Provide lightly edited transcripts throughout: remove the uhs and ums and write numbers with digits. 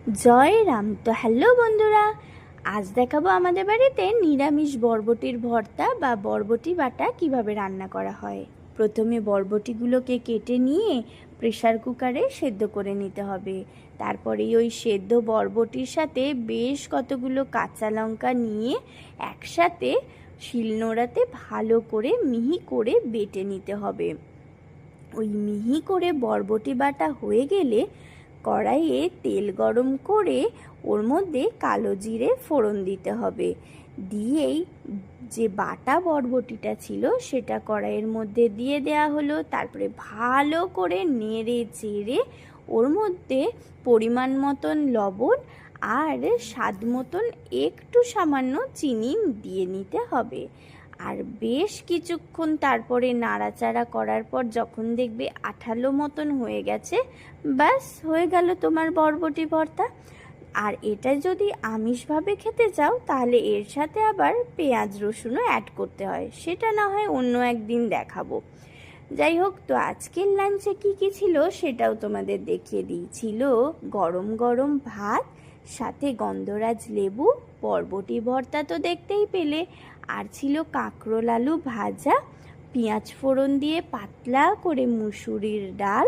জয় রাম। তো হ্যালো বন্ধুরা, আজ দেখাবো আমাদের বাড়িতে নিরামিষ বরবটির ভর্তা বা বরবটি বাটা কিভাবে রান্না করা হয়। প্রথমে বরবটিগুলোকে কেটে নিয়ে প্রেসার কুকারে সেদ্ধ করে নিতে হবে। তারপরে ওই সেদ্ধ বরবটির সাথে বেশ কতগুলো কাঁচা লঙ্কা নিয়ে একসাথে শিলনোড়াতে ভালো করে মিহি করে বেটে নিতে হবে। ওই মিহি করে বরবটি বাটা হয়ে গেলে কড়াইয়ে তেল গরম করে ওর মধ্যে কালো জিরে ফোড়ন দিতে হবে। দিয়েই যে বাটা বরবটিটা ছিল সেটা কড়াইয়ের মধ্যে দিয়ে দেয়া হলো। তারপরে ভালো করে নেড়ে চেড়ে ওর মধ্যে পরিমাণ মতন লবণ আর স্বাদ মতন একটু সামান্য চিনি দিয়ে নিতে হবে। আর বেশ কিছুক্ষণ তারপরে নাড়াচাড়া করার পর যখন দেখবে আঠালো মতন হয়ে গেছে, ব্যাস হয়ে গেল তোমার বরবটি ভর্তা। আর এটা যদি আমিষভাবে খেতে চাও তাহলে এর সাথে আবার পেঁয়াজ রসুনও অ্যাড করতে হয়, সেটা না হয় অন্য একদিন দেখাবো। যাই হোক, তো আজকের লাঞ্চে কি ছিল সেটাও তোমাদের দেখিয়ে দিয়েছিল। গরম গরম ভাত, সাথে গন্ধরাজ লেবু, বরবটি ভর্তা তো দেখতেই পেলে, আর ছিল কাঁকরোল আলু ভাজা, পেঁয়াজ ফোড়ন দিয়ে পাতলা করে মুসুরির ডাল,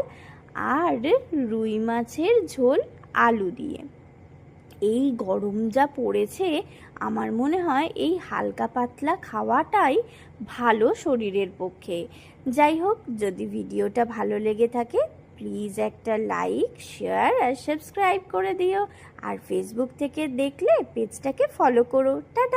আর রুই মাছের ঝোল আলু দিয়ে। এই গরম যা পড়েছে, আমার মনে হয় এই হালকা পাতলা খাওয়াটাই ভালো শরীরের পক্ষে। যাই হোক, যদি ভিডিওটা ভালো লেগে থাকে প্লিজ একটা লাইক, শেয়ার আর সাবস্ক্রাইব করে দিও। আর ফেসবুক থেকে দেখলে পেজটাকে ফলো করো। টাটা।